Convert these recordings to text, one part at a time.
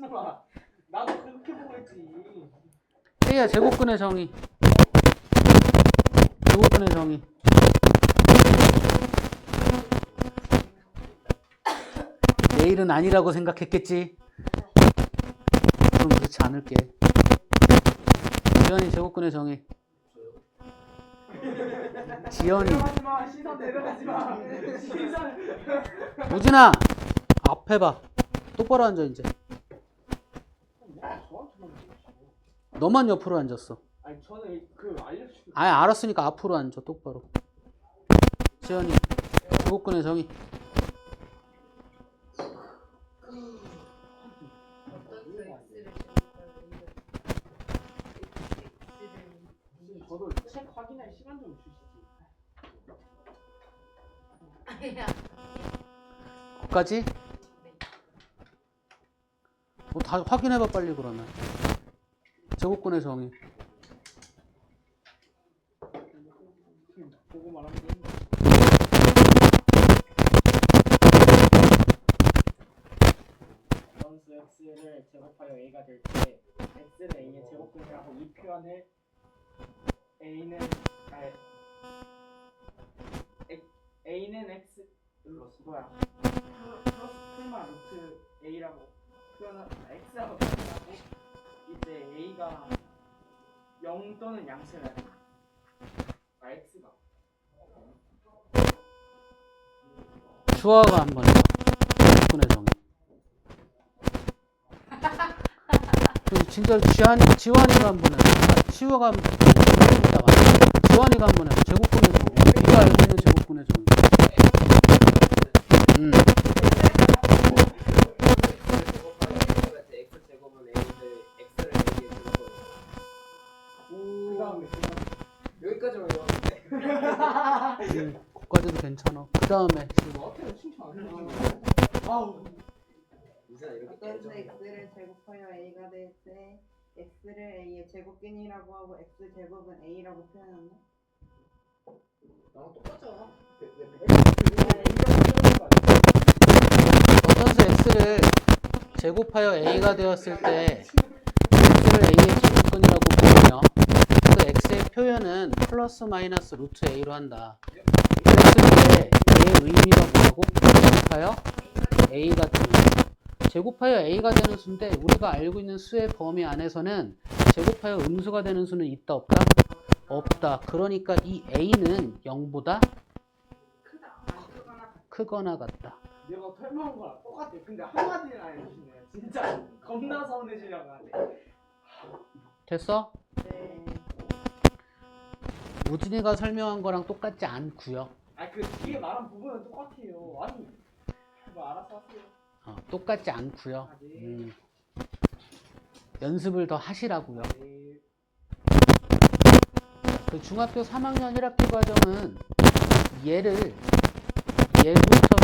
미친놈아. 나도 그렇게 보고 있지. A야 제곱근의 정의. 제곱근의 정의. 내일은 아니라고 생각했겠지? 그럼 그렇지 않을게. 지연이 제곱근의 정의. 지연이. 내려가지 마. 시선 내려가지 마. 시선. 우진아 앞에 봐. 똑바로 앉아 이제. 너만 옆으로 앉았어. 아니 저는 그 알려주고. 아예 알았으니까 앞으로 앉아 똑바로. 지연이 제곱근의 정의. 저도 책 확인할 시간 좀 주시지. 거기까지? 뭐 다 확인해봐 빨리 그러면. 제곱근의 정의. 보고 말하면 되는데. 선수 x를 제곱하여 a가 될 때 x를 a의 제곱근이라고 이 표현을 a는 a는 x 뭐야 플러스 풀마 루트 a라고 표현을 x라고 표현하고 이제 a가 0 또는 양수를 해. x가 주화가 한번 해봐. 제곱근의 정의. 진짜 지환이가 한번 해봐. 치유가 한번 해봐. 지환이가 한번 해봐. 제곱근의 정의. 네가 알고 있는 제곱근의 정의. 여기까지만 외웠는데. 거기까지도 괜찮아. 그 다음에 너한테는 칭찬 안 해주지. 아우. 어떤 x를 제곱하여 a가 될 때 x를 a의 제곱근이라고 하고 x 제곱은 a라고 표현한다. 나랑 똑같잖아. 어떤 수 x를 제곱하여 a가 되었을 때 x를 a의 제곱근이라고 부르며 그 x의 표현은 플러스 마이너스 루트 a로 한다. 그랬을 때 얘의 의미가 뭐라고? 제곱하여 a가 되는 수. 제곱하여 a가 되는 수인데 우리가 알고 있는 수의 범위 안에서는 제곱하여 음수가 되는 수는 있다 없다? 없다. 그러니까 이 a는 0보다 크거나 같다. 내가 설명한 거랑 똑같아. 근데 한마디는 안 해주시네. 진짜 겁나 서운해지려고 하네. 됐어? 네. 우진이가 설명한 거랑 똑같지 않고요. 아 그 뒤에 말한 부분은 똑같아요. 아니 뭐 알아서 하세요. 똑같지 않고요. 연습을 더 하시라고요. 네. 그 중학교 3학년 1학기 과정은 얘부터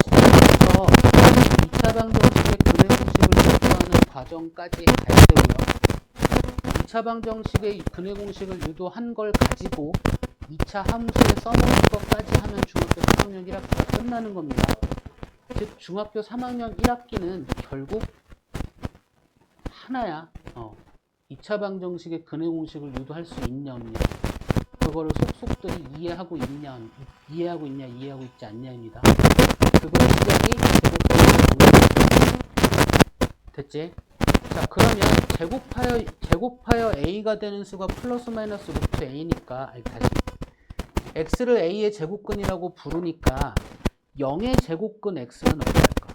시작해서 2차 방정식의 근해 공식을 유도하는 과정까지 가야 되고요. 2차 방정식의 근해 공식을 유도한 걸 가지고 2차 함수에 써먹는 것까지 하면 중학교 3학년 1학기가 끝나는 겁니다. 즉 중학교 3학년 1학기는 결국 하나야. 2차 방정식의 근해 공식을 유도할 수 있냐 없냐. 그거를 속속들이 이해하고 있냐, 이해하고 있지 않냐입니다. 그거의 시작이 됐지? 자, 그러면 제곱하여 a가 되는 수가 플러스 마이너스 루트 a니까, 다시. x를 a의 제곱근이라고 부르니까 0의 제곱근 x는 어떨까?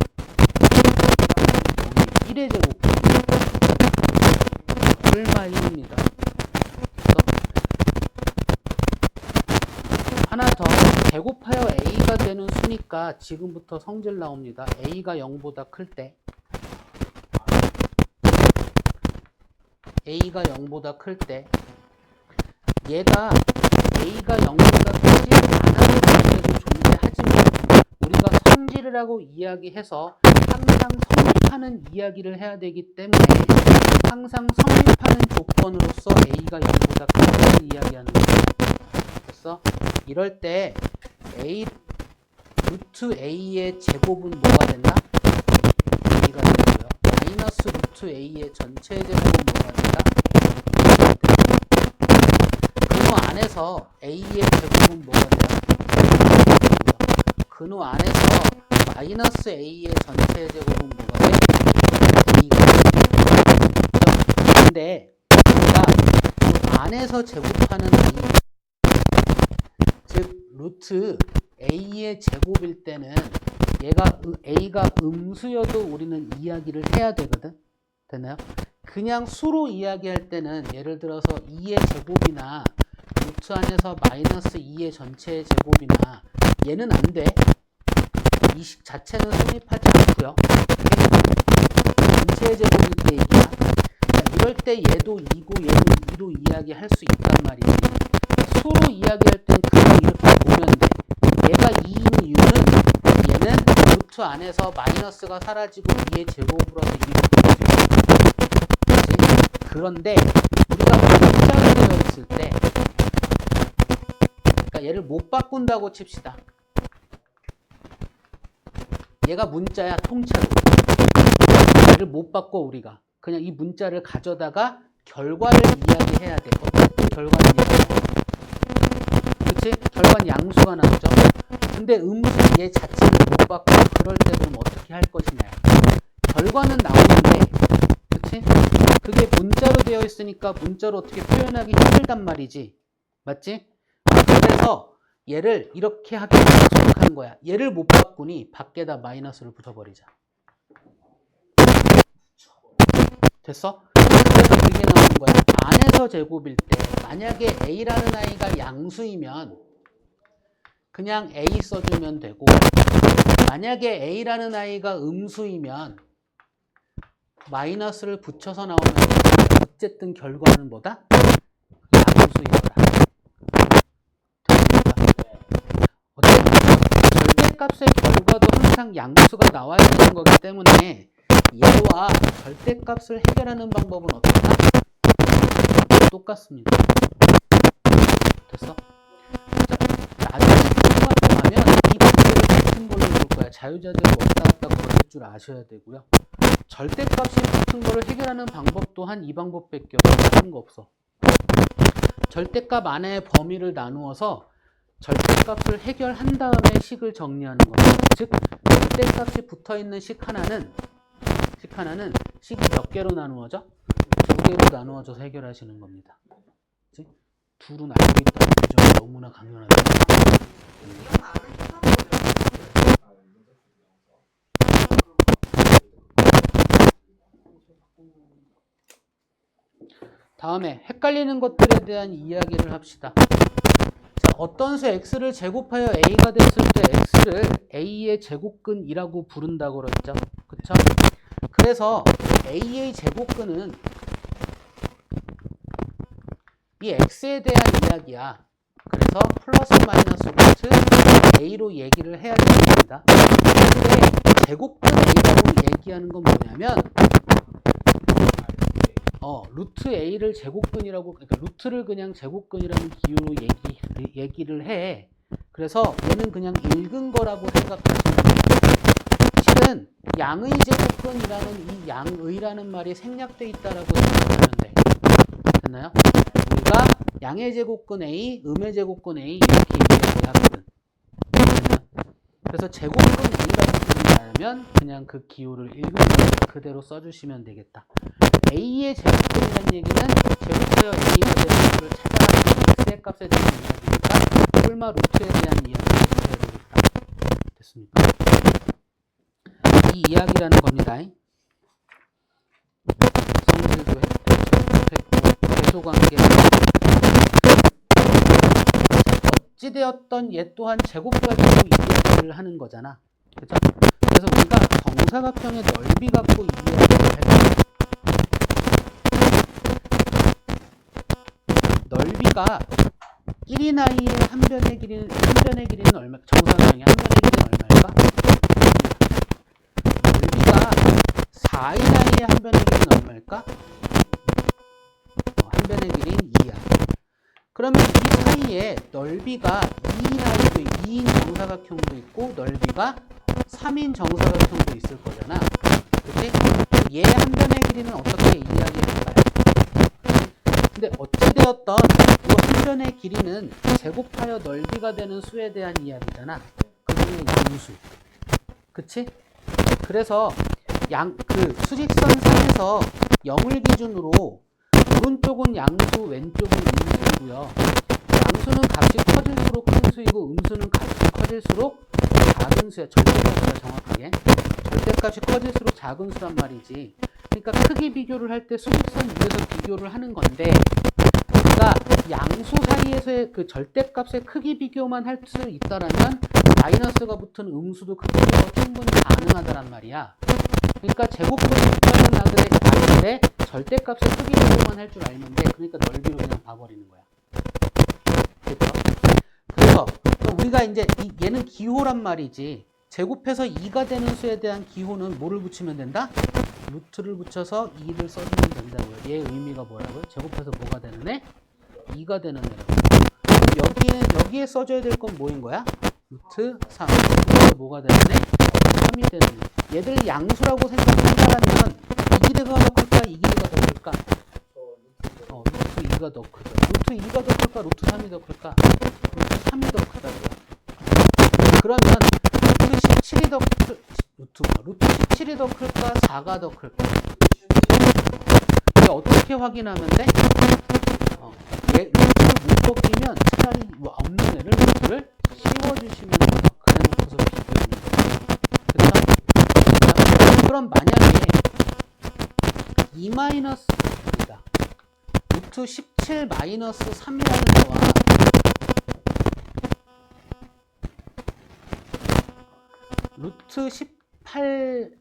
1의 제곱근. 얼마 1입니다. 하나 더, 제곱하여 a가 되는 수니까 지금부터 성질 나옵니다. a가 0보다 클 때, a가 0보다 클 때, 얘가 a가 0보다 크지 않아도 문제도 존재하지만 우리가 성질이라고 이야기해서 항상 성립하는 이야기를 해야 되기 때문에 항상 성립하는 조건으로서 a가 0보다 큰 것을 이야기하는 거예요. 됐어? 이럴 때 루트 a의 제곱은 뭐가 된다? a가 되고요. 마이너스 루트 루트 A의 전체 제곱은 뭐가 된다? 근호 안에서 A의 제곱은 뭐가 돼요? 근호 안에서 마이너스 A의 전체 제곱은 뭐가 돼? A가 되죠? 근데 우리가 그 안에서 제곱하는 A, 즉 루트 A의 제곱일 때는 A가 음수여도 우리는 이야기를 해야 되거든. 됐나요? 그냥 수로 이야기할 때는 예를 들어서 2의 제곱이나 루트 안에서 마이너스 2의 전체의 제곱이나 얘는 안 돼. 이 식 자체는 성립하지 않고요. 전체의 제곱일 때 얘기야. 이럴 때 얘도 2고 얘도 2로 이야기할 수 있단 말이지. 수로 이야기할 땐 그냥 이렇게 보면 돼. 얘가 2인 이유는 얘는 루트 안에서 마이너스가 사라지고 2의 제곱으로 해서 2로 바뀌어요. 그런데 우리가 문자가 되어 있을 때, 그러니까 얘를 못 바꾼다고 칩시다. 얘가 문자야, 통째로. 얘를 못 바꿔 우리가. 그냥 이 문자를 가져다가 결과를 이야기해야 돼. 어쨌든 결과는 얘가. 그치? 결과는 양수가 나오죠. 근데 음수 얘 자체를 못 바꿔. 그럴 때 그럼 어떻게 할 것이냐. 결과는 나오는데, 그치? 그게 문자로 되어 있으니까 문자로 어떻게 표현하기 힘들단 말이지. 맞지? 그래서 얘를 이렇게 하게 하는 거야. 얘를 못 바꾸니 밖에다 마이너스를 붙여버리자. 됐어? 그래서 이게 나오는 거야. 안에서 제곱일 때 만약에 A라는 아이가 양수이면 그냥 A 써주면 되고, 만약에 A라는 아이가 음수이면 마이너스를 붙여서 나오면 어쨌든 결과는 뭐다? 양수이더라. 어쨌든 절대값의 결과도 항상 양수가 나와야 되는 거기 때문에 얘와 절대값을 해결하는 방법은 어떻다? 똑같습니다. 됐어? 자, 나중에 중학교 가면 이 문제를 같은 걸로 볼 거야. 자유자재로 왔다 갔다 걸을 줄 아셔야 되고요. 절대값이 같은 거를 해결하는 방법 또한 이 방법밖에 없어. 다른 거 없어. 절대값 안에 범위를 나누어서 절대값을 해결한 다음에 식을 정리하는 겁니다. 즉, 절대값이 붙어있는 식 하나는 식이 몇 개로 나누어져? 2개로 나누어져서 해결하시는 겁니다. 그치? 둘은 알고 있다는 규정이 너무나 강렬하다. 다음에 헷갈리는 것들에 대한 이야기를 합시다. 자, 어떤 수 x를 제곱하여 a가 됐을 때 x를 a의 제곱근이라고 부른다고 그랬죠. 그쵸? 그래서 a의 제곱근은 이 x에 대한 이야기야. 그래서 플러스 마이너스 루트 a로 얘기를 해야 됩니다. 근데 제곱근 a라고 얘기하는 건 뭐냐면 루트 a를 제곱근이라고, 그러니까 루트를 그냥 제곱근이라는 기호로 얘기를 해. 그래서 얘는 그냥 읽은 거라고 생각하시면 돼요. 실은 양의 제곱근이라는 이 양의라는 말이 생략돼 있다라고 생각하면 돼. 됐나요? 우리가 양의 제곱근 a, 음의 제곱근 a 이렇게 얘기해야 하거든. 그래서 제곱근 a라고 부른다면 그냥 그 기호를 읽은 거 그대로 써주시면 되겠다. a의 제곱근이라는 얘기는 제곱하여 a가 되는 것을 찾아가는 x의 값에 대한 이야기니까 뿔마 루트에 대한 이야기를 해야 되겠다. 됐습니까? 이 이야기라는 겁니다. 성질도 했고 계소관계 어찌되었던 얘 또한 제곱 가지고 이야기를 하는 거잖아. 그죠? 그래서 우리가 정사각형의 넓이 갖고 이야기를 할 거야. 넓이가 1인 아이의 한 변의 길이는 얼마? 정사각형의 한 변의 길이는 얼마일까? 넓이가 4인 아이의 한 변의 길이는 얼마일까? 한 변의 길이는 2야. 그러면 이 사이에 넓이가 2인 정사각형도 있고 넓이가 3인 정사각형도 있을 거잖아. 그치? 얘 한 변의 길이는 어떻게 이야기할까요? 근데 어찌되었던 이 한 변의 길이는 제곱하여 넓이가 되는 수에 대한 이야기잖아. 그 중에 양수. 그치? 그래서 그 수직선 상에서 0을 기준으로 오른쪽은 양수, 왼쪽은 음수이고요. 양수는 값이 커질수록 큰 수이고 음수는 값이 커질수록 작은 수야. 절대값이야, 정확하게. 절대값이 커질수록 작은 수란 말이지. 그러니까 크기 비교를 할 때 수직선 위에서 비교를 하는 건데, 그러니까 양수 사이에서의 그 절대값의 크기 비교만 할 수 있다라면 마이너스가 붙은 음수도 크기 비교가 충분히 가능하다란 말이야. 그러니까 제곱근이 붙어있는 나들의 절대값의 크기 비교만 할 줄 알면 돼. 그러니까 넓이로 그냥 봐버리는 거야. 됐죠? 그래서 우리가 이제 얘는 기호란 말이지. 제곱해서 2가 되는 수에 대한 기호는 뭐를 붙이면 된다? 루트를 붙여서 2를 써주면 된다고요. 얘 의미가 뭐라고요? 제곱해서 뭐가 되는 애? 2가 되는 애라고. 그럼 여기에 써줘야 될 건 뭐인 거야? 루트 3. 그래서 뭐가 되는 애? 3이 되는 애. 얘들 양수라고 생각한다면 이 길이가 더 클까? 이 길이가 더 클까? 루트 2가 더 크죠. 루트 2가 더 클까? 루트 3이 더 클까? 루트 3이 더 크다고요. 그러면 루트 17이 더 루트 17이 더 클까? 4가 더 클까? 어떻게 확인하면 돼? 얘 루트를 못 벗기면 차라리 없는 애를 루트를 씌워주시면 돼요. 그래놓고서 비교하는 거예요. 그렇죠? 그럼 만약에 2-입니다. 루트 17 마이너스 3이라는 거와 루트 18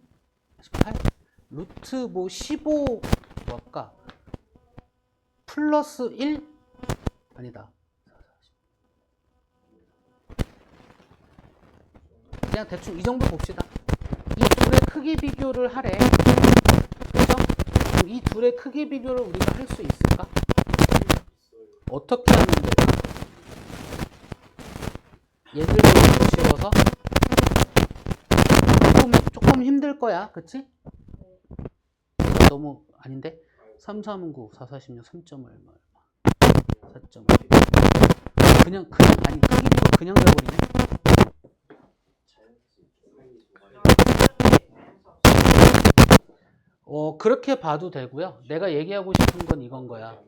루트 뭐 15 뭐할까? 플러스 1? 아니다. 그냥 대충 이 정도 봅시다. 이 둘의 크기 비교를 하래. 그렇죠? 그럼 이 둘의 크기 비교를 우리가 할 수 있을까? 어떻게 하면 될까? 얘들도 씌워서 조금 힘들 거야. 그치? 너무 아닌데? 3, 3, 9, 4, 46, 3점 얼마 4점 그냥 아니 크기 비교 그냥 돼버리네. 그렇게 봐도 되고요. 내가 얘기하고 싶은 건 이건 거야.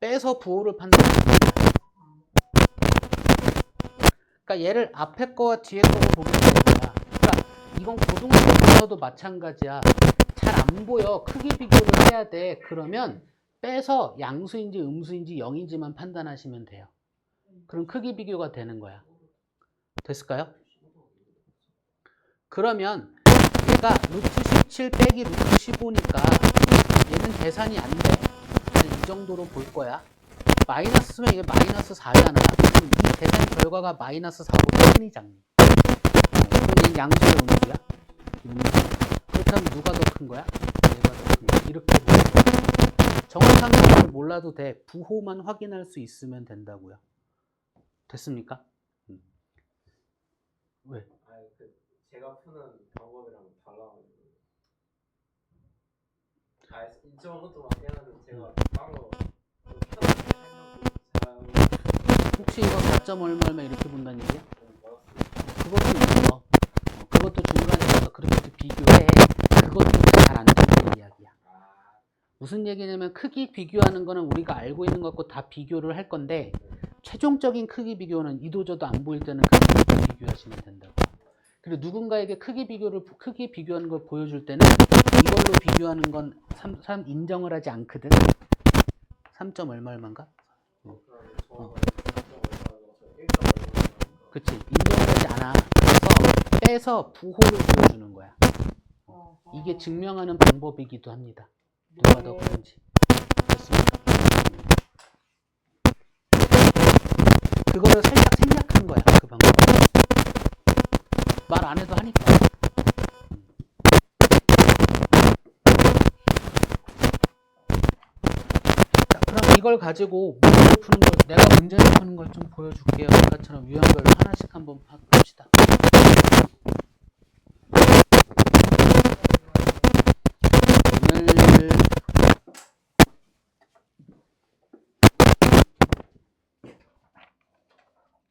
빼서 부호를 판단하는 거야. 그러니까 얘를 앞에 거와 뒤에 거로 보면 되는 거야. 그러니까 이건 고등식에서도 마찬가지야. 잘 안 보여. 크기 비교를 해야 돼. 그러면 빼서 양수인지 음수인지 0인지만 판단하시면 돼요. 그럼 크기 비교가 되는 거야. 됐을까요? 그러면 얘가 루트 17 빼기 루트 15니까 얘는 계산이 안 돼. 이 정도로 볼 거야. 마이너스면 이게 마이너스 4잖아. 그럼 이 계산 결과가 마이너스 4보다 큰이 작니? 그럼 얘 양수야 음수야? 그렇다면 누가 더 큰 거야? 얘가 더 큰 거야. 이렇게 보는 거야. 정확한 건 몰라도 돼. 부호만 확인할 수 있으면 된다고요. 됐습니까? 왜? 제가 푸는 방법이랑 달라가지고. 인정부터 막 깨는데 제가 바로 혹시 이거 4점 얼마 이렇게 본다는 얘기야? 그것도 있어. 그것도 중간에 가서 그렇게 비교해. 그것도 잘 안 된다는 이야기야. 무슨 얘기냐면 크기 비교하는 거는 우리가 알고 있는 것 같고 다 비교를 할 건데 최종적인 크기 비교는 이도저도 안 보일 때는 크기 비교하시면 된다고. 그리고 누군가에게 크기 비교하는 걸 보여줄 때는 이걸로 비교하는 건 사람 인정을 하지 않거든. 3점 얼마인가? 그치. 인정을 하지 않아. 그래서 빼서 부호를 보여주는 거야. 이게 증명하는 방법이기도 합니다. 누가 더 큰지. 됐습니까? 그거를 살짝 생략한 거야. 그 방법. 말 안 해도 하니까. 자, 그럼 이걸 가지고 문제를 푸는 걸, 내가 문제를 푸는 걸 좀 보여줄게요. 아까처럼 유형별로 하나씩 한번 봅시다.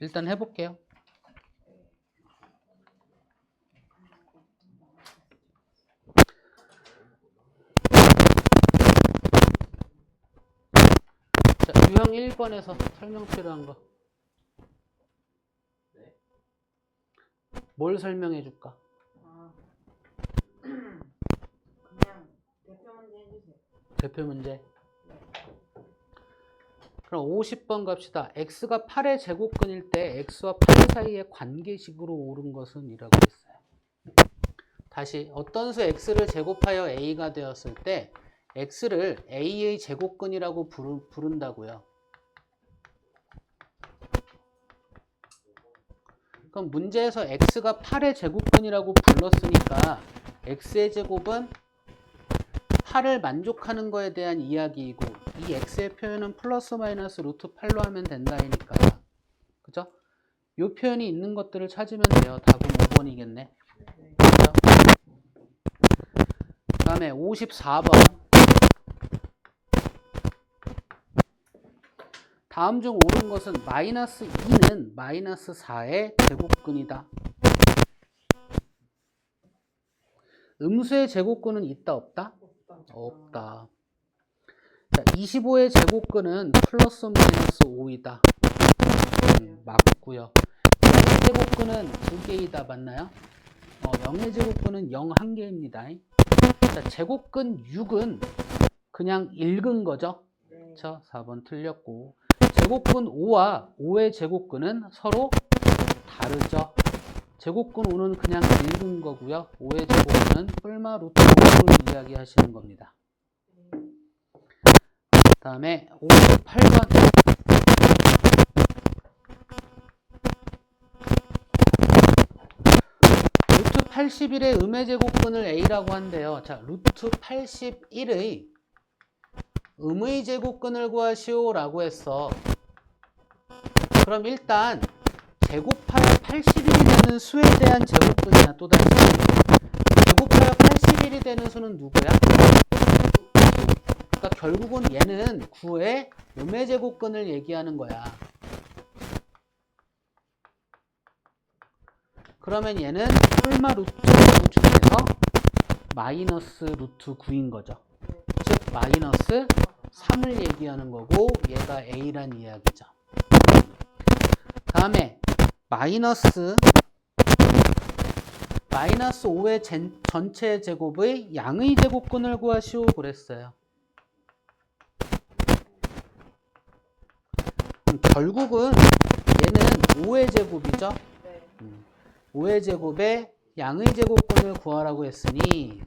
일단 해볼게요. 자, 유형 1번에서 설명 필요한 거. 네. 뭘 설명해 줄까? 아, 그냥 대표 문제 해주세요. 대표 문제. 그럼 50번 갑시다. x가 8의 제곱근일 때 x와 8 사이의 관계식으로 옳은 것은 이라고 했어요. 다시 어떤 수 x를 제곱하여 a가 되었을 때 x를 a의 제곱근이라고 부른다고요. 그럼 문제에서 x가 8의 제곱근이라고 불렀으니까 x의 제곱은 8을 만족하는 거에 대한 이야기이고 이 x의 표현은 플러스 마이너스 루트 8로 하면 된다니까. 그죠? 이 표현이 있는 것들을 찾으면 돼요. 답은 5번이겠네. 그죠? 그 다음에 54번. 다음 중 옳은 것은 마이너스 2는 마이너스 4의 제곱근이다. 음수의 제곱근은 있다 없다? 없다. 자, 25의 제곱근은 플러스 마이너스 5이다. 맞고요. 0의 제곱근은 2개이다. 맞나요? 0의 제곱근은 0 1개입니다. 자, 제곱근 6은 그냥 읽은 거죠. 그렇죠? 4번 틀렸고. 제곱근 5와 5의 제곱근은 서로 다르죠. 제곱근 5는 그냥 읽은 거고요. 5의 제곱근은 뿔마 루트 5를 이야기하시는 겁니다. 그 다음에 58번. 루트 81의 음의 제곱근을 a라고 한대요. 자, 루트 81의 음의 제곱근을 구하시오 라고 했어. 그럼 일단 제곱하여 81이 되는 수에 대한 제곱근이야. 또다시 제곱하여 81이 되는 수는 누구야? 그러니까 결국은 얘는 9의 음의 제곱근을 얘기하는 거야. 그러면 얘는 뿔마 루트 9 중에서 마이너스 루트 9인 거죠. 즉 마이너스 3을 얘기하는 거고 얘가 a란 이야기죠. 다음에 마이너스 5의 전체 제곱의 양의 제곱근을 구하시오 그랬어요. 결국은 얘는 5의 제곱이죠. 5의 제곱에 양의 제곱근을 구하라고 했으니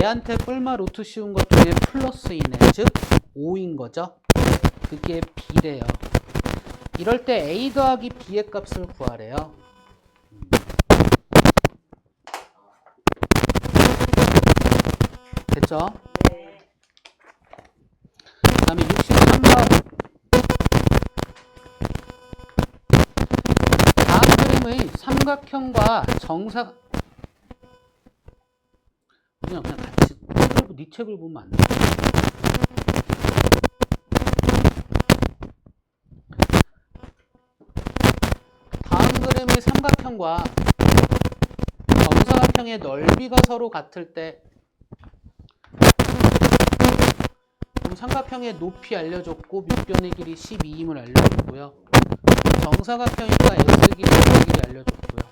얘한테 뿔마 루트 씌운 것 중에 플러스이네. 즉 5인 거죠. 그게 b래요. 이럴 때 a 더하기 b의 값을 구하래요. 됐죠? 네. 그 다음에 63번. 다음 그림의 삼각형과 그냥 같이 네 책을 보면 안 돼. 다음 그림의 삼각형과 정사각형의 넓이가 서로 같을 때 그럼 삼각형의 높이 알려줬고 밑변의 길이 12임을 알려줬고요. 정사각형이니까 x 길이 알려줬고요.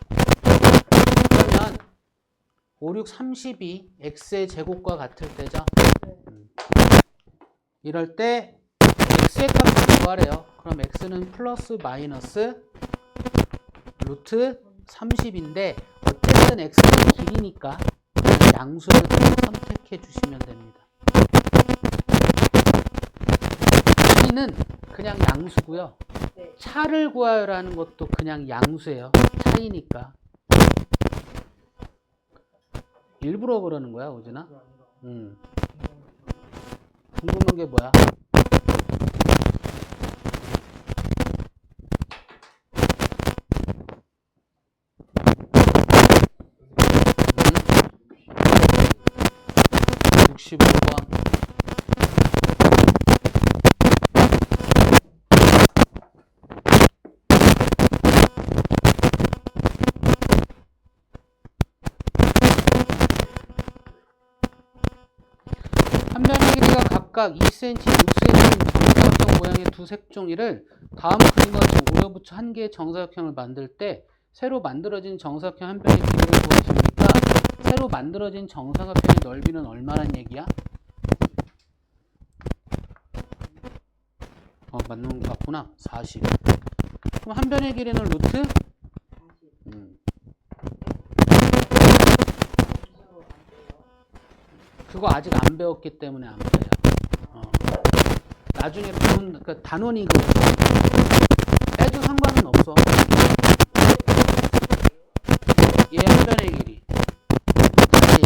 그러면 5, 6, 32 x의 제곱과 같을 때죠. 이럴 때 x의 값을 구하래요. 그럼 x는 플러스 마이너스 루트 30인데 어쨌든 x는 길이니까 양수를 선택해 주시면 됩니다. 길이는 그냥 양수고요. 차를 구하라는 것도 그냥 양수예요. 차이니까. 일부러 그러는 거야, 오진아? 궁금한 게 뭐야? 응? 65번. 각각 2cm, 6cm 정사각형 모양의 두 색종이를 다음 그림과 오려붙여 한 개의 정사각형을 만들 때 새로 만들어진 정사각형 한 변의 길이를 구하시니까 새로 만들어진 정사각형의 넓이는 얼마란 얘기야? 맞는 것 같구나. 40. 그럼 한 변의 길이는 루트? 40. 그거 아직 안 배웠기 때문에 안 돼요. 나중에 배운 그 단원이거든. 빼도 상관은 없어. 얘 한 변의 길이. 다시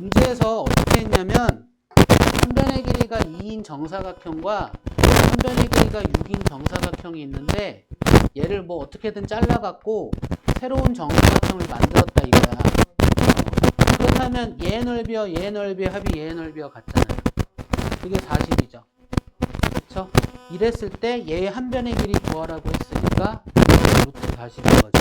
문제에서 어떻게 했냐면 한 변의 길이가 2인 정사각형과 한 변의 길이가 6인 정사각형이 있는데 얘를 뭐 어떻게든 잘라갖고 새로운 정사각형을 만들었다 이거야. 그렇다면 얘 넓이와 얘 넓이의 합이 얘 넓이와 같잖아요. 그게 40이죠. 그렇죠? 이랬을 때 얘의 한 변의 길이 구하라고 했으니까 루트 40인 거죠.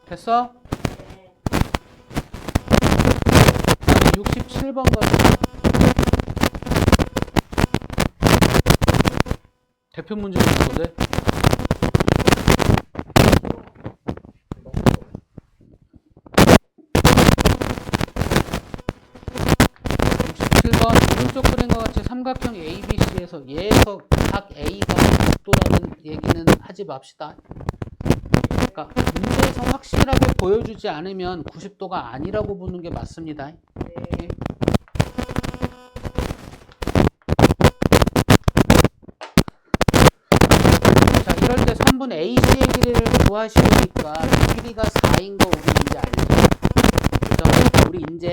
됐어? 다음에 67번 가자. 대표 문제는 뭔데? 오른쪽 그림과 같이 삼각형 ABC에서 얘에서 각 A가 90도라는 얘기는 하지 맙시다. 그러니까 문제에서 확실하게 보여주지 않으면 90도가 아니라고 보는 게 맞습니다. 네. 자, 이럴 때 선분 AC의 길이를 구하시니까 이 길이가 4인 거 우리 이제 알죠? 그죠? 우리 이제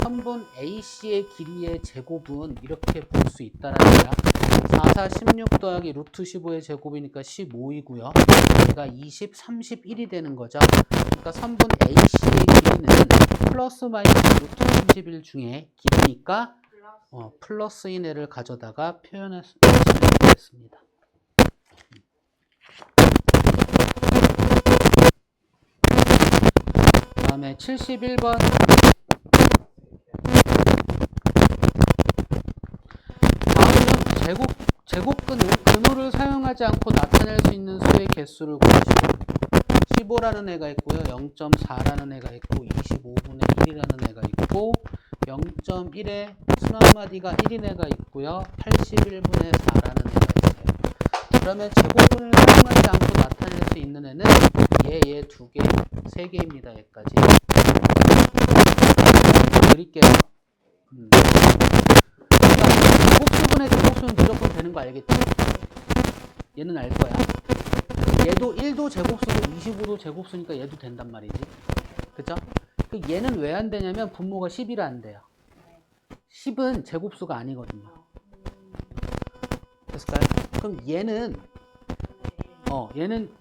선분 AC의 길이의 제곱은 이렇게 볼 수 있다라는 거야. 4, 4, 16 더하기 루트 15의 제곱이니까 15이고요. 얘가 20, 31이 되는 거죠. 그러니까 선분 AC의 길이는 플러스 마이너스 루트 31 중에 길이니까 플러스인 애를 가져다가 표현하시면 되겠습니다. 그 다음에 71번. 다음은 근호를 사용하지 않고 나타낼 수 있는 수의 개수를 구하시고 15라는 애가 있고요. 0.4라는 애가 있고 25분의 1이라는 애가 있고 0.1에 순환마디가 1인 애가 있고요. 81분의 4라는 애가 있어요. 그러면 제곱근을 사용하지 않고 나타낼 수 있는 애는 얘 두 개, 세 개입니다. 얘까지. 드릴게요. 제곱수분의 제곱수는 무조건 되는 거 알겠지? 얘는 알 거야. 얘도 1도 제곱수고 25도 제곱수니까 얘도 된단 말이지. 그죠? 얘는 왜 안 되냐면 분모가 10이라 안 돼요. 10은 제곱수가 아니거든요. 됐을까요? 그럼 얘는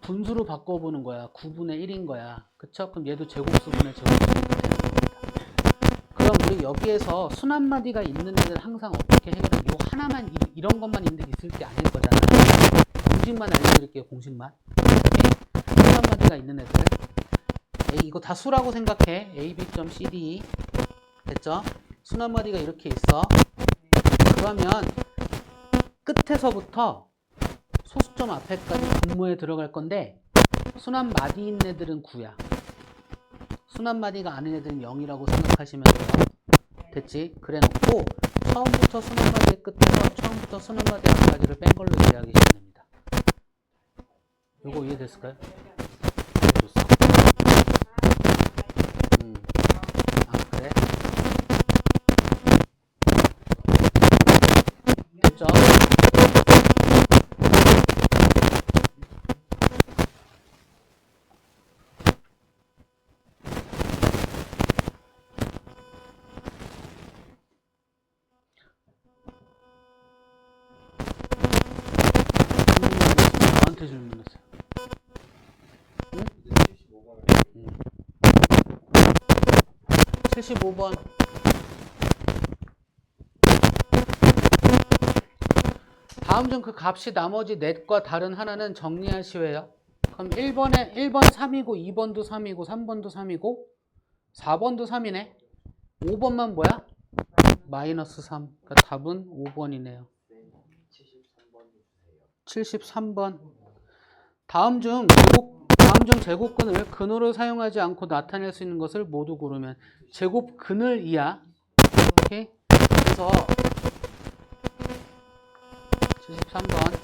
분수로 바꿔보는 거야. 9분의 1인 거야. 그쵸? 그럼 얘도 제곱수분의 제곱수가 되는 겁니다. 그럼 우리 여기에서 순환마디가 있는 애들 항상 어떻게 해결해? 요 하나만 이런 것만 있을 게 아닐 거잖아. 공식만 알려드릴게요. 공식만. 순환마디가 있는 애들. 이거 다 수라고 생각해. AB.CD. 됐죠? 순환마디가 이렇게 있어. 그러면 끝에서부터 소수점 앞에까지 분모에 들어갈 건데 순환마디 있는 애들은 9야. 순환마디가 아닌 애들은 0이라고 생각하시면 돼요. 됐지? 그래 놓고 처음부터 순환마디의 끝에서 처음부터 순환마디 앞까지를 뺀 걸로 이해하시면 됩니다. 요거 이해됐을까요? 이해됐어? 그래? 됐죠? 저한테 질문했어요. 응? 75번. 다음 중 그 값이 나머지 넷과 다른 하나는 정리하시오예요. 그럼 1번 3이고 2번도 3이고 3번도 3이고 4번도 3이네. 5번만 뭐야? 마이너스 3. 그러니까 답은 5번이네요. 73번. 다음 중 제곱근을 근호를 사용하지 않고 나타낼 수 있는 것을 모두 고르면 제곱근을 이야. 오케이? 그래서 73번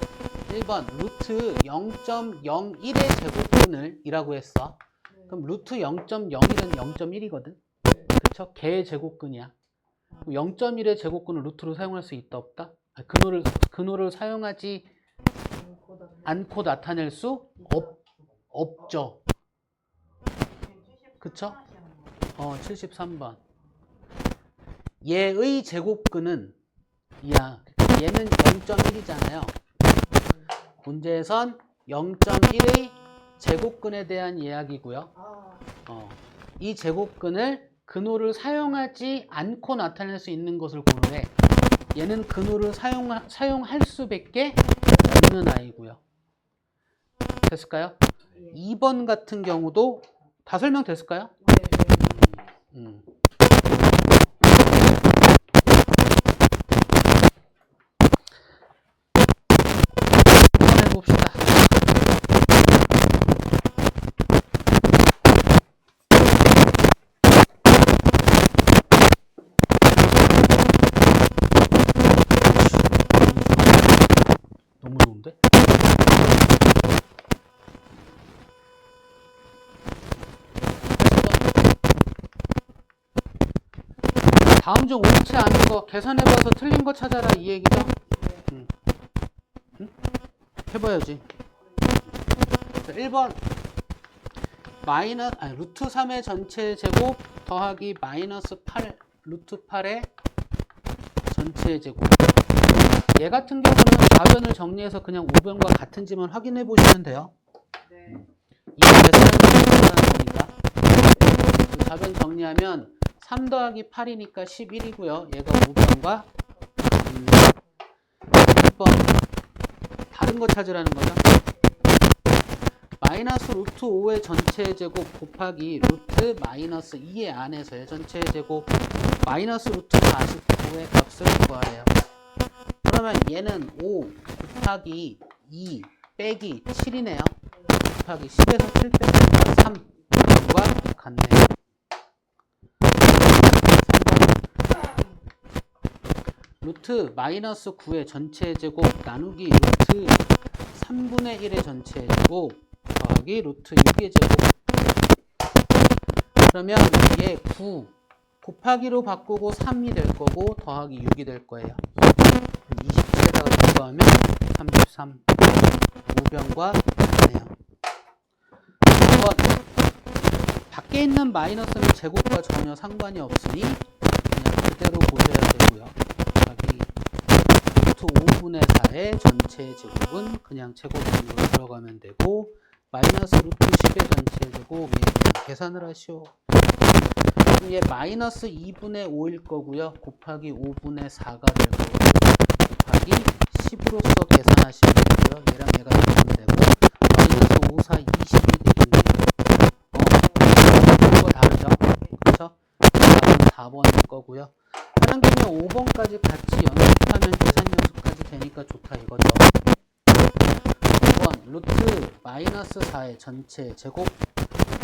1번 루트 0.01의 제곱근을 이라고 했어. 그럼 루트 0.01은 0.1이거든. 그쵸? 걔의 제곱근이야. 0.1의 제곱근을 루트로 사용할 수 있다 없다? 근호를 사용하지 않고 나타낼 수 없죠. 그쵸? 73번. 얘의 제곱근은 이야. 얘는 0.1이잖아요. 문제에선 0.1의 제곱근에 대한 이야기고요. 이 제곱근을 근호를 사용하지 않고 나타낼 수 있는 것을 고르래. 얘는 근호를 사용할 수밖에 없는 아이고요. 됐을까요? 2번 같은 경우도 다 설명됐을까요? 한번 해봅시다. 너무 좋은데? 다음 중 옳지 않은 거 계산해봐서 틀린 거 찾아라 이 얘기죠? 응? 해봐야지. 자, 1번 루트 3의 전체 제곱 더하기 마이너스 8 루트 8의 전체 제곱. 얘 같은 경우는 좌변을 정리해서 그냥 우변과 같은지만 확인해 보시면 돼요. 이거 계산하는 거니까. 좌변 정리하면 3 더하기 8이니까 11이고요. 얘가 우변과 1번 다른 거 찾으라는 거죠. 마이너스 루트 5의 전체 제곱 곱하기 루트 마이너스 2의 안에서의 전체 제곱 마이너스 루트 49의 값을 구하래요. 그러면 얘는 5 곱하기 2 빼기 7이네요. 곱하기 10에서 7 빼기 3과 같네요. 루트 마이너스 9의 전체 제곱 나누기 루트 3분의 1의 전체 제곱 더하기 루트 6의 제곱. 그러면 얘 9 곱하기로 바꾸고 3이 될 거고 더하기 6이 될 거예요. 27에다가 제거하면 33. 우변과 같네요. 2번 밖에 있는 마이너스는 제곱과 전혀 상관이 없으니 그냥 그대로 보셔야 되고요. 루트 5분의 4의 전체 제곱은 그냥 제곱으로 들어가면 되고 마이너스 루트 10의 전체 제곱 그냥 계산을 하시오. 얘 마이너스 2분의 5일 거고요. 곱하기 5분의 4가 될 거고 곱하기 10으로서 계산하시면 되고요. 얘랑 얘가 나누면 되고 마이너스 5, 4, 20이 되겠네요. 이거 다르죠? 그렇죠? 답은 4번일 거고요. 하는 김에 5번까지 같이 연습하면 계산 연습까지 되니까 좋다 이거죠. 5번 루트 마이너스 4의 전체 제곱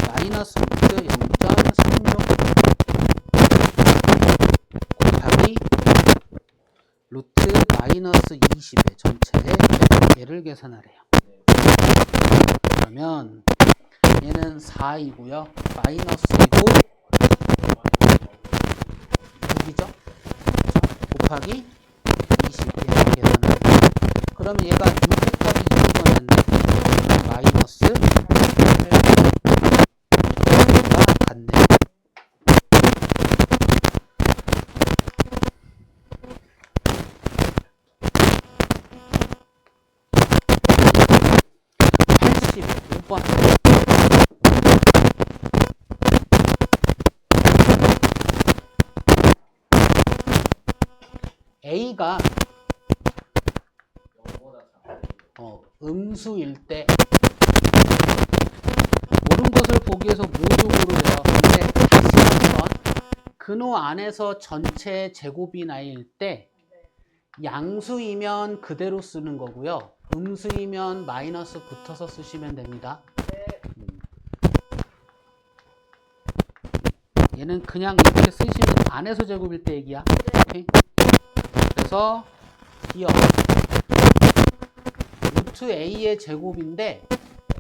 마이너스 루트 0.36 곱하기 루트 마이너스 20의 전체의 얘를 계산하래요. 그러면 얘는 4이고요. 마이너스이고 6이죠. 곱하기 20 이렇게 계산하래요. 그러면 얘가 6 곱하기 2가 맞네. 마이너스 8가 같네요. A가 음수일 때 옳은 것을 보기 위해서 모조고를 해요. 근데 다시 한번 근호 안에서 전체 제곱이 나일 때 양수이면 그대로 쓰는 거고요. 음수이면 마이너스 붙어서 쓰시면 됩니다. 얘는 그냥 이렇게 쓰시면 안에서 제곱일 때 얘기야. 오케이? 그래서 기억 루트 a의 제곱인데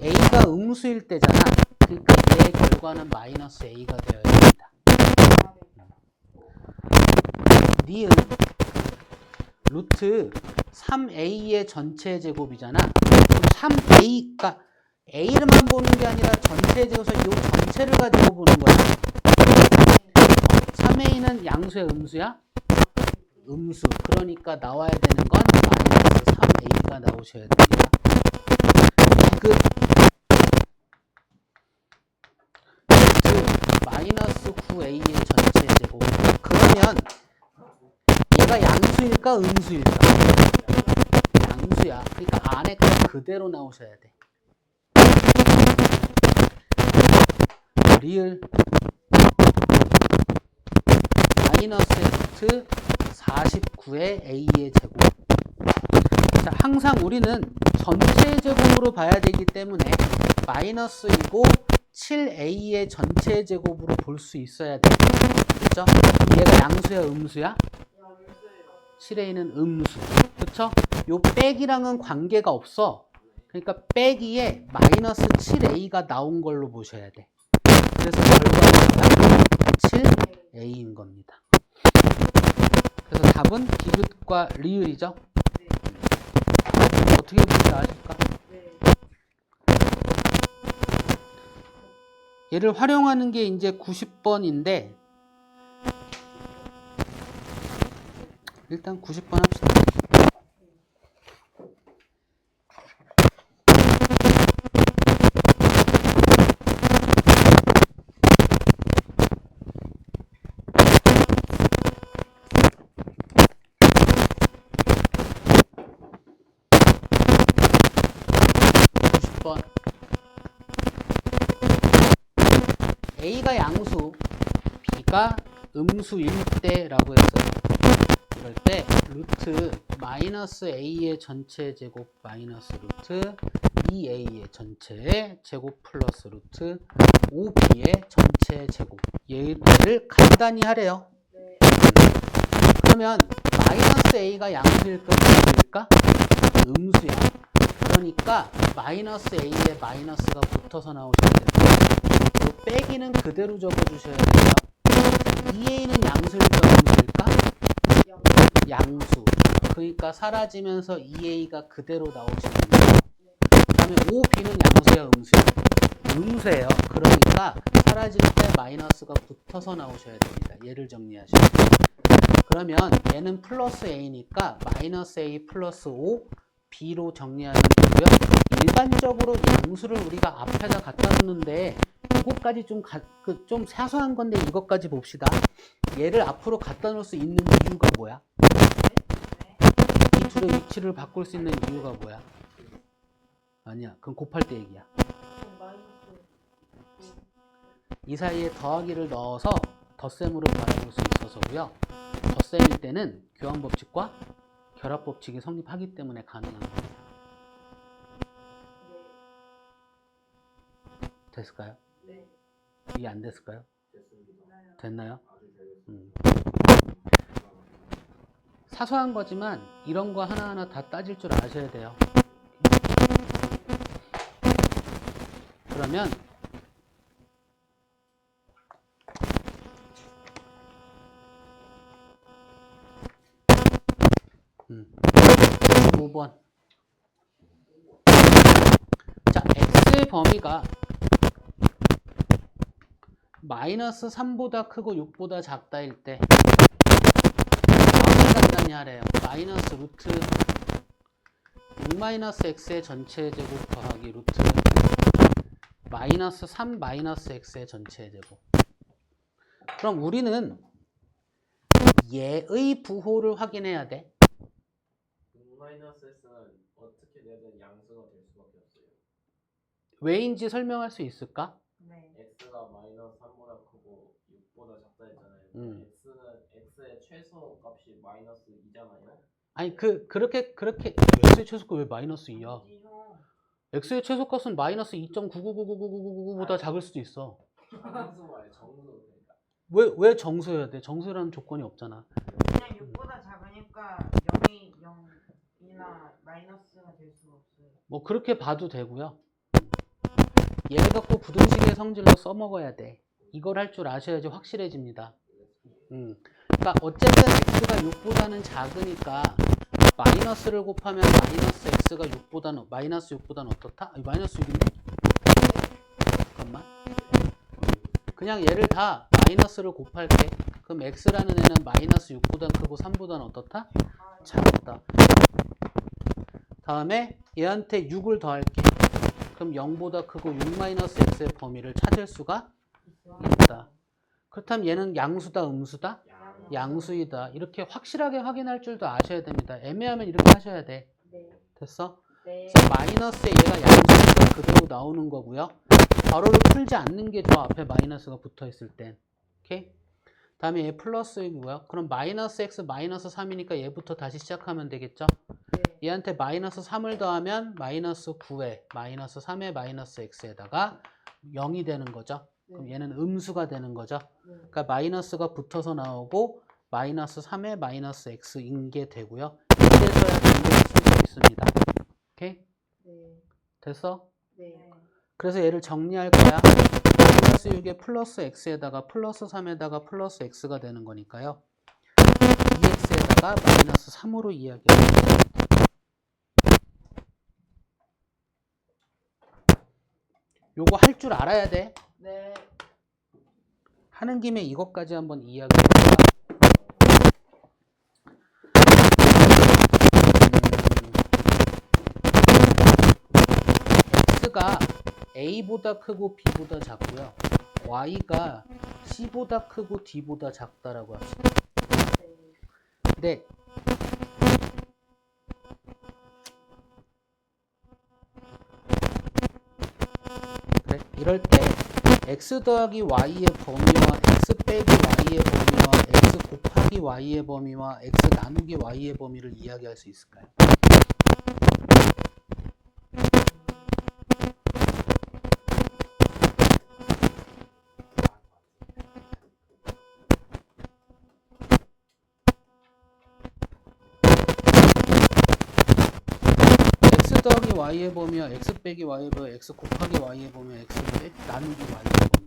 a가 음수일 때잖아. 그러니까 얘의 결과는 마이너스 a가 되어야 됩니다. 니은 루트 3a의 전체 제곱이잖아. 그럼 3a가 a를만 보는 게 아니라 전체 제곱에서 이 전체를 가지고 보는 거야. 3a는 양수야 음수야? 음수. 그러니까 나와야 되는 건 마이너스 3a가 나오셔야 됩니다. 디귿 마이너스 9a의 전체 제곱. 그러면 얘가 양수일까 음수일까? 양수야. 그러니까 안에 거 그대로 나오셔야 돼. 리을 마이너스 루트 49의 a의 제곱. 자, 항상 우리는 전체 제곱으로 봐야 되기 때문에 마이너스이고 7a의 전체 제곱으로 볼 수 있어야 돼. 그렇죠? 얘가 양수야 음수야? 7a는 음수. 그렇죠? 요 빼기랑은 관계가 없어. 그러니까 빼기에 마이너스 7a가 나온 걸로 보셔야 돼. 그래서 결과는 7a인 겁니다. 그래서 답은 디귿과 리을이죠. 어떻게 보는지 아실까? 얘를 활용하는 게 이제 90번인데 일단 90번 합시다. A가 양수, B가 음수일 때라고 했어요. 그럴 때 루트 마이너스 A의 전체 제곱 마이너스 루트 2A의 전체 제곱 플러스 루트 5B의 전체 제곱. 얘를 간단히 하래요. 그러면 마이너스 A가 양수일까 음수일까? 음수야. 그러니까 마이너스 A에 마이너스가 붙어서 나오셔야 되고 빼기는 그대로 적어주셔야 돼요. 2A는 양수일까 음수일까? 양수. 그러니까 사라지면서 2A가 그대로 나오시면 돼요. 그 다음에 5B는 양수야 음수야? 음수예요. 그러니까 사라질 때 마이너스가 붙어서 나오셔야 됩니다. 얘를 정리하시면 돼요. 그러면 얘는 플러스 A니까 마이너스 A 플러스 5 B로 정리하면 되고요. 일반적으로 양수를 우리가 앞에다 갖다 놓는데 이것까지 좀 사소한 건데 이것까지 봅시다. 얘를 앞으로 갖다 놓을 수 있는 이유가 뭐야? 이 둘의 위치를 바꿀 수 있는 이유가 뭐야? 아니야. 그건 곱할 때 얘기야. 이 사이에 더하기를 넣어서 덧셈으로 바라볼 수 있어서고요. 덧셈일 때는 교환법칙과 결합법칙이 성립하기 때문에 가능한 겁니다. 됐을까요? 네. 이게 안 됐을까요? 됐나요? 사소한 거지만 이런 거 하나하나 다 따질 줄 아셔야 돼요. 그러면 음. 5번. 자, x의 범위가 마이너스 3보다 크고 6보다 작다일 때 다음을 간단히 하래요. 마이너스 루트 6 마이너스 x의 전체 제곱 더하기 루트 마이너스 3 마이너스 x의 전체 제곱. 그럼 우리는 얘의 부호를 확인해야 돼. 6-S는 어떻게 얘는 양수가 될 수밖에 없어요. 왜인지 설명할 수 있을까? 네. x가 마이너스 3보다 크고 6보다 작다 했잖아요. x의 최소 값이 마이너스 2잖아요. 아니 그렇게 x의 최소값 왜 마이너스 2야? x의 최소값은 마이너스 2.999999999보다 작을 수도 있어. 정수 말이에요. 정수. 그러니까. 왜 정수여야 돼? 정수라는 조건이 없잖아. 그냥 6보다 작으니까 0이 0이나 마이너스가 될 수가 없어요. 뭐 그렇게 봐도 되고요. 얘를 갖고 부등식의 성질로 써먹어야 돼. 이걸 할 줄 아셔야지 확실해집니다. 그러니까 어쨌든 x가 6보다는 작으니까 마이너스를 곱하면 마이너스 x가 6보다는 마이너스 6보다는 어떻다? 마이너스 6인데? 잠깐만. 그냥 얘를 다 마이너스를 곱할게. 그럼 x라는 애는 마이너스 6보다 크고 3보다는 어떻다? 작다. 다음에 얘한테 6을 더할게. 그럼 0보다 크고 6-x의 범위를 찾을 수가 있다. 그렇다면 얘는 양수다, 음수다? 양수이다. 이렇게 확실하게 확인할 줄도 아셔야 됩니다. 애매하면 이렇게 하셔야 돼. 네. 됐어? 네. 그래서 마이너스에 얘가 양수니까 그대로 나오는 거고요. 괄호를 풀지 않는 게 좋아. 앞에 마이너스가 붙어 있을 땐. 오케이? 다음에 얘 플러스이고요. 그럼 마이너스 x 마이너스 3이니까 얘부터 다시 시작하면 되겠죠? 네. 얘한테 마이너스 3을 더하면 마이너스 9에 마이너스 3에 마이너스 x에다가 0이 되는 거죠. 그럼 얘는 음수가 되는 거죠. 그러니까 마이너스가 붙어서 나오고 마이너스 3에 마이너스 x인 게 되고요. 이래서야 정리를 쓸 수 있습니다. 오케이? 네. 됐어? 네. 그래서 얘를 정리할 거야. 마이너스 6에 플러스 x에다가 플러스 3에다가 플러스 x가 되는 거니까요. 2x에다가 마이너스 3으로 이야기합니다. 요거 할 줄 알아야 돼. 네. 하는 김에 이것까지 한번 이야기해볼까? x가 a보다 크고 b보다 작고요. y가 c보다 크고 d보다 작다라고 합시다. 근데 그래, 이럴 때 x 더하기 y의 범위와 x 빼기 y의 범위와 x 곱하기 y의 범위와 x 나누기 y의 범위를 이야기할 수 있을까요? x 더하기 y의 범위와 x 빼기 y의 범위, x 곱하기 y의 범위와 x 나누기 y의 범위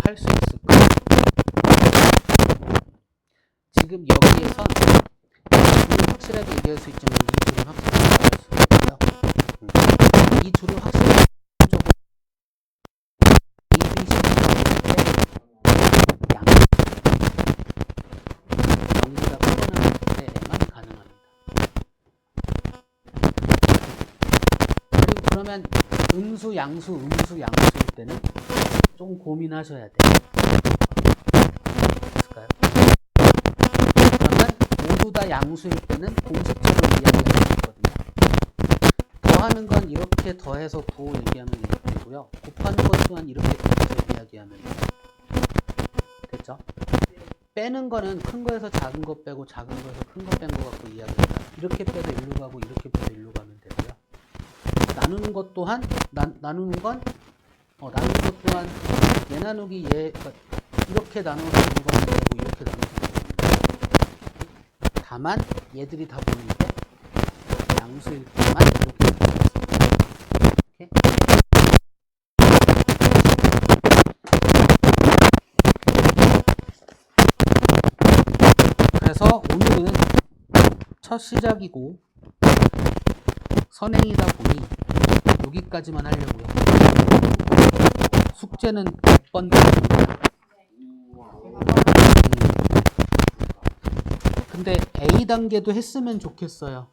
할 수 있을까? 지금 여기에선 이 둘을 확실하게 얘기할 수 있지만 이 둘은 확실하게 말할 수 없고요. 이 둘을 확실하게 적어도 A, B, C, D 양 0보다 크거나 같을 때만 가능합니다. 그리고 그러면 음수, 양수일 때는 좀 고민하셔야 돼요. 있을까요? 그러면 모두 다 양수일 때는 공식적으로 이야기할 수 있거든요. 더하는 건 이렇게 더해서 9 얘기하면 되고요. 곱하는 것 또한 이렇게 곱해서 이야기하면 돼요. 됐죠? 빼는 거는 큰 거에서 작은 거 빼고 작은 거에서 큰 거 뺀 거 갖고 이야기합니다. 이렇게 빼서 일로 가고 이렇게 빼서 일로 가면 되고요. 나누는 것 또한 나누는 것 또한 얘 나누기 얘 이렇게 나눠서 일로 가면 되고 이렇게 나눠서 일로 가면 돼요. 다만 얘들이 다 보는데 양수일 때만 이렇게 이렇게. 그래서 오늘은 첫 시작이고 선행이다 보니 여기까지만 하려고요. 숙제는 100번 드립니다. 근데 A 단계도 했으면 좋겠어요.